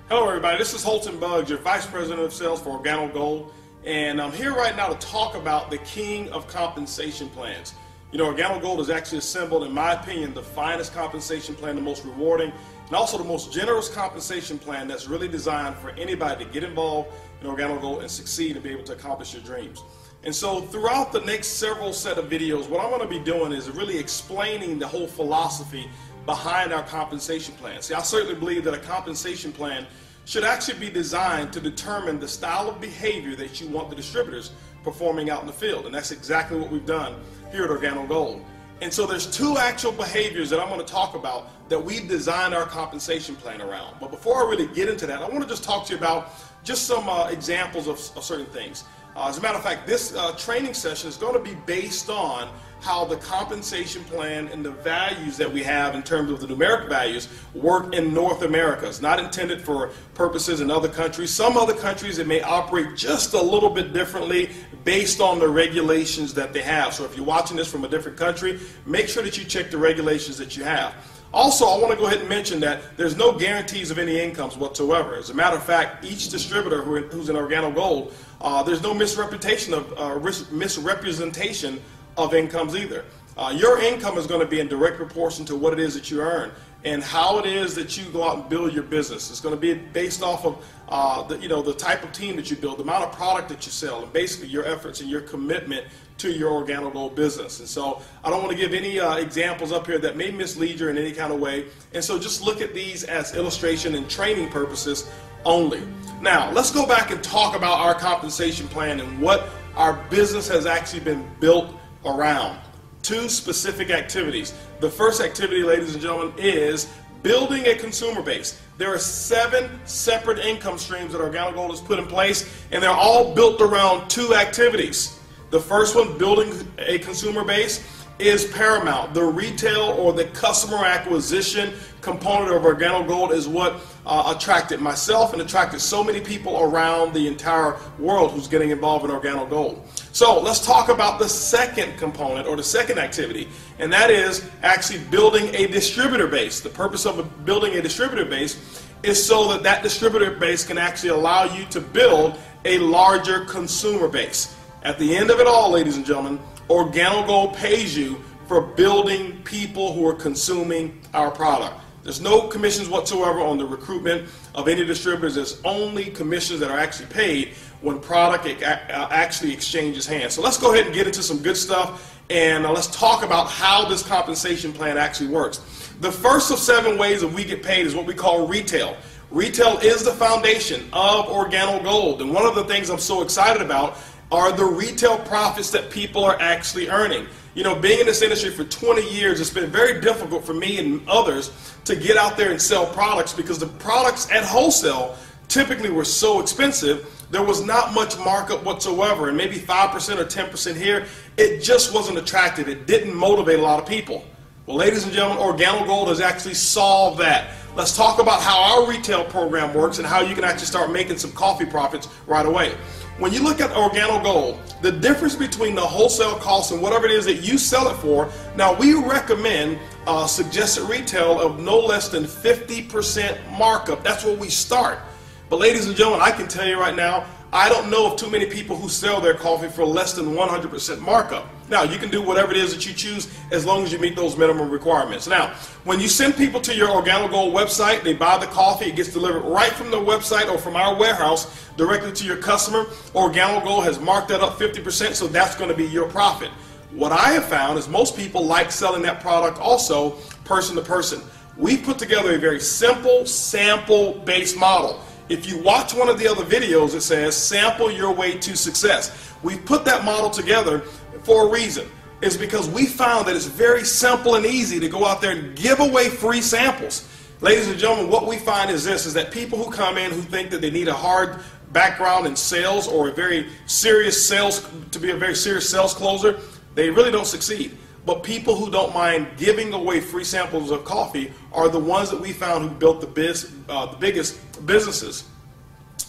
Hello everybody, this is Holton Buggs, your Vice President of Sales for Organo Gold, and I'm here right now to talk about the king of compensation plans. You know, Organo Gold has actually assembled, in my opinion, the finest compensation plan, the most rewarding, and also the most generous compensation plan that's really designed for anybody to get involved in Organo Gold and succeed and be able to accomplish your dreams. And so throughout the next several set of videos, what I'm going to be doing is really explaining the whole philosophy behind our compensation plan. See, I certainly believe that a compensation plan should actually be designed to determine the style of behavior that you want the distributors performing out in the field. And that's exactly what we've done here at Organo Gold. And so there's two actual behaviors that I'm going to talk about that we've designed our compensation plan around. But before I really get into that, I want to just talk to you about just some examples of certain things. As a matter of fact, this training session is going to be based on how the compensation plan and the values that we have in terms of the numeric values work in North America. It's not intended for purposes in other countries. Some other countries, it may operate just a little bit differently based on the regulations that they have. So if you're watching this from a different country, make sure that you check the regulations that you have. Also, I want to go ahead and mention that there's no guarantees of any incomes whatsoever. As a matter of fact, each distributor who's in Organo Gold, there's no misrepresentation of incomes either. Your income is going to be in direct proportion to what it is that you earn and how it is that you go out and build your business. It's going to be based off of the type of team that you build, the amount of product that you sell, and basically your efforts and your commitment to your Organo Gold business. And so I don't want to give any examples up here that may mislead you in any kind of way. And so just look at these as illustration and training purposes only. Now, let's go back and talk about our compensation plan and what our business has actually been built around. Two specific activities. The first activity, ladies and gentlemen, is building a consumer base. There are 7 separate income streams that Organo Gold has put in place, and they're all built around 2 activities. The first one, building a consumer base, is paramount. The retail or the customer acquisition component of Organo Gold is what attracted myself and attracted so many people around the entire world who's getting involved in Organo Gold. So let's talk about the second component or the second activity, and that is actually building a distributor base. The purpose of building a distributor base is so that that distributor base can actually allow you to build a larger consumer base. At the end of it all, ladies and gentlemen, Organo Gold pays you for building people who are consuming our product. There's no commissions whatsoever on the recruitment of any distributors. There's only commissions that are actually paid when product actually exchanges hands. So let's go ahead and get into some good stuff, and let's talk about how this compensation plan actually works. The first of 7 ways that we get paid is what we call retail. Retail is the foundation of Organo Gold, and one of the things I'm so excited about are the retail profits that people are actually earning. You know, being in this industry for 20 years, it's been very difficult for me and others to get out there and sell products because the products at wholesale typically were so expensive, there was not much markup whatsoever, and maybe 5% or 10% here. It just wasn't attractive. It didn't motivate a lot of people. Well, ladies and gentlemen, Organo Gold has actually solved that. Let's talk about how our retail program works and how you can actually start making some coffee profits right away. When you look at Organo Gold, the difference between the wholesale cost and whatever it is that you sell it for, now we recommend suggested retail of no less than 50% markup. That's where we start. But ladies and gentlemen, I can tell you right now, I don't know of too many people who sell their coffee for less than 100% markup. Now, you can do whatever it is that you choose as long as you meet those minimum requirements. Now, when you send people to your Organo Gold website, they buy the coffee, it gets delivered right from the website or from our warehouse directly to your customer. Organo Gold has marked that up 50%, so that's going to be your profit. What I have found is most people like selling that product also person to person. We've put together a very simple sample-based model. If you watch one of the other videos, it says sample your way to success. We've put that model together for a reason. It's because we found that it's very simple and easy to go out there and give away free samples. Ladies and gentlemen, what we find is this, is that people who come in who think that they need a hard background in sales or a very serious sales, to be a very serious sales closer, they really don't succeed. But people who don't mind giving away free samples of coffee are the ones that we found who built the biggest businesses.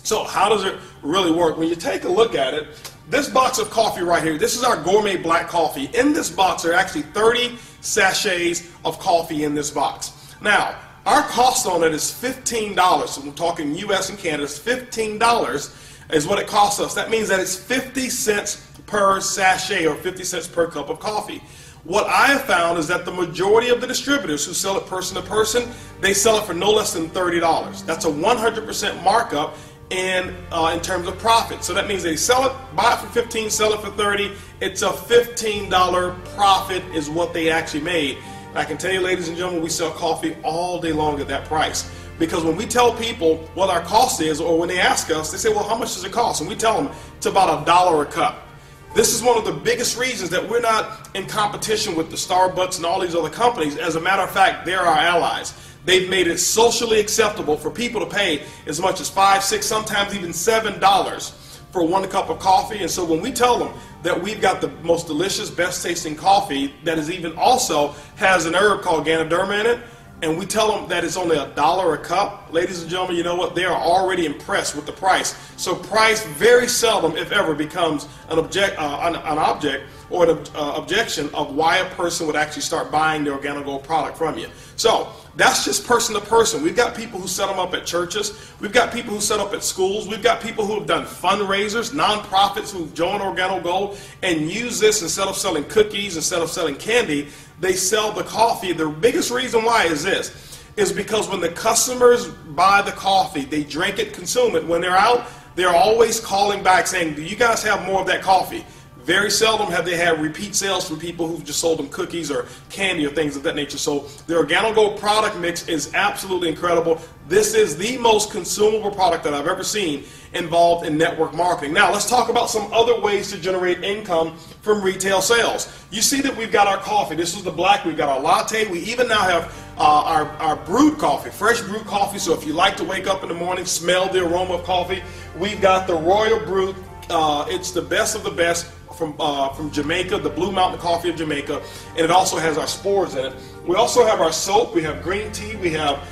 So how does it really work? When you take a look at it, this box of coffee right here, this is our gourmet black coffee. In this box, there are actually 30 sachets of coffee in this box. Now, Our cost on it is $15. So we're talking US and Canada, it's $15 is what it costs us. That means that it's 50 cents per sachet or 50 cents per cup of coffee. What I have found is that the majority of the distributors who sell it person to person, they sell it for no less than $30. That's a 100% markup in terms of profit. So that means they sell it, buy it for 15, sell it for 30. It's a $15 profit is what they actually made. And I can tell you, ladies and gentlemen, we sell coffee all day long at that price. Because when we tell people what our cost is, or when they ask us, they say, well, how much does it cost? And we tell them it's about $1 a cup. This is one of the biggest reasons that we're not in competition with the Starbucks and all these other companies. As a matter of fact, they're our allies. They've made it socially acceptable for people to pay as much as $5, $6, sometimes even $7 for 1 cup of coffee. And so when we tell them that we've got the most delicious, best tasting coffee that is even also has an herb called Ganoderma in it, and we tell them that it's only $1 a cup, ladies and gentlemen, you know what? They are already impressed with the price. So price very seldom, if ever, becomes an object or an objection of why a person would actually start buying the Organo Gold product from you. So that's just person to person. We've got people who set them up at churches. We've got people who set up at schools. We've got people who have done fundraisers, nonprofits who've joined Organo Gold and use this instead of selling cookies, instead of selling candy. They sell the coffee. The biggest reason why is this, is because when the customers buy the coffee, they drink it, consume it. When they're out, they're always calling back saying, do you guys have more of that coffee? Very seldom have they had repeat sales from people who've just sold them cookies or candy or things of that nature. So the Organo Gold product mix is absolutely incredible. This is the most consumable product that I've ever seen involved in network marketing. Now let's talk about some other ways to generate income from retail sales. You see that we've got our coffee. This is the black. We've got our latte. We even now have our brewed coffee, fresh brewed coffee. So if you like to wake up in the morning, smell the aroma of coffee, we've got the Royal Brew. It's the best of the best from Jamaica, the Blue Mountain Coffee of Jamaica, and it also has our spores in it. We also have our soap, we have green tea, we have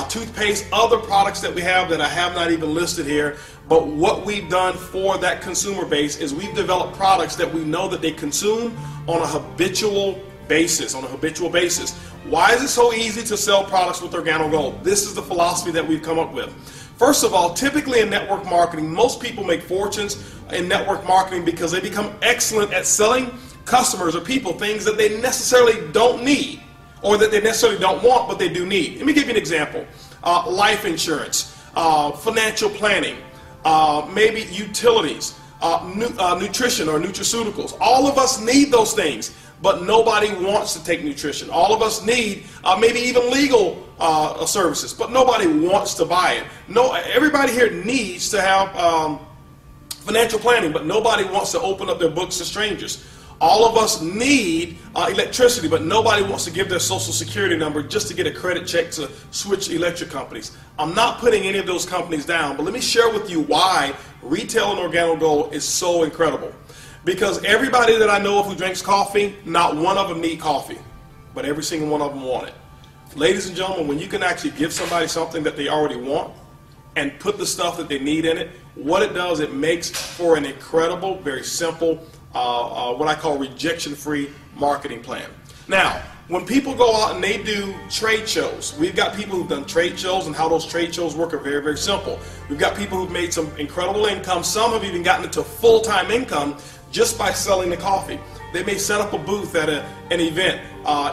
toothpaste, other products that we have that I have not even listed here. But what we've done for that consumer base is we've developed products that we know that they consume on a habitual basis. Why is it so easy to sell products with Organo Gold? This is the philosophy that we've come up with. First of all, typically in network marketing, most people make fortunes in network marketing because they become excellent at selling customers or people things that they necessarily don't need or that they necessarily don't want, but they do need. Let me give you an example. Life insurance, financial planning, maybe utilities, nutrition or nutraceuticals. All of us need those things, but nobody wants to take nutrition. All of us need maybe even legal services, but nobody wants to buy it. No, everybody here needs to have financial planning, but nobody wants to open up their books to strangers. All of us need electricity, but nobody wants to give their social security number just to get a credit check to switch electric companies. I'm not putting any of those companies down, but let me share with you why retail and Organo Gold is so incredible. Because everybody that I know of who drinks coffee, not one of them need coffee, but every single one of them want it. Ladies and gentlemen, when you can actually give somebody something that they already want and put the stuff that they need in it, what it does, it makes for an incredible, very simple, what I call rejection-free marketing plan. Now, when people go out and they do trade shows, we've got people who've done trade shows, and how those trade shows work are very, very simple. We've got people who've made some incredible income. Some have even gotten into full-time income just by selling the coffee. They may set up a booth at an event,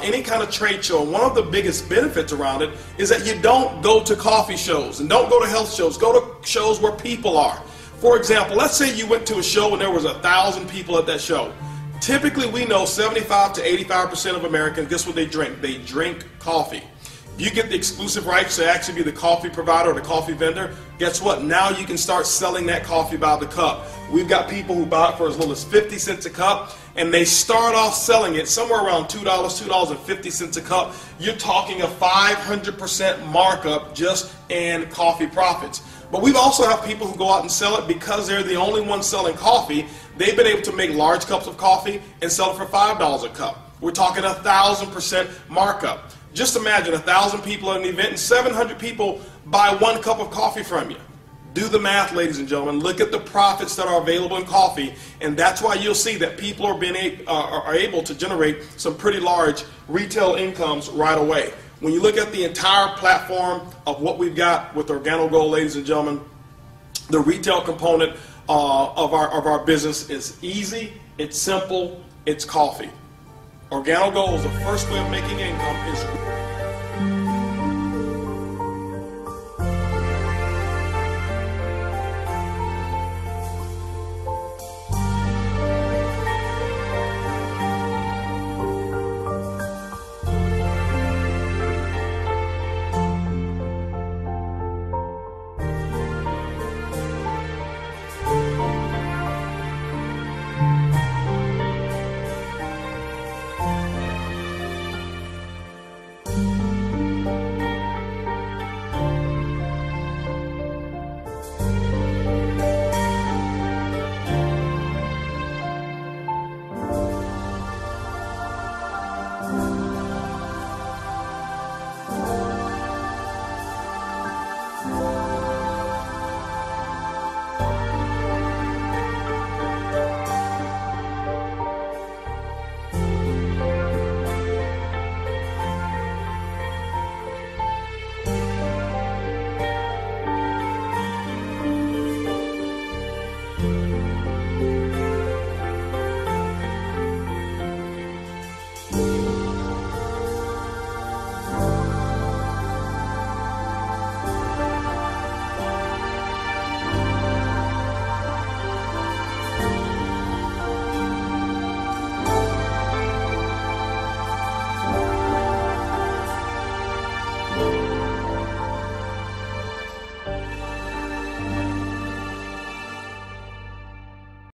any kind of trade show. And one of the biggest benefits around it is that you don't go to coffee shows and don't go to health shows. Go to shows where people are. For example, let's say you went to a show and there was 1,000 people at that show. Typically, we know 75 to 85% of Americans, guess what they drink? They drink coffee. You get the exclusive rights to actually be the coffee provider or the coffee vendor. Guess what? Now you can start selling that coffee by the cup. We've got people who buy it for as little as 50 cents a cup, and they start off selling it somewhere around $2, $2.50 a cup. You're talking a 500% markup just in coffee profits. But we also have people who go out and sell it because they're the only ones selling coffee. They've been able to make large cups of coffee and sell it for $5 a cup. We're talking 1,000% markup. Just imagine 1,000 people at an event and 700 people buy 1 cup of coffee from you. Do the math, ladies and gentlemen. Look at the profits that are available in coffee, and that's why you'll see that people are able to generate some pretty large retail incomes right away. When you look at the entire platform of what we've got with Organo Gold, ladies and gentlemen, the retail component of our business is easy, it's simple, it's coffee. Organo Gold is the first way of making income.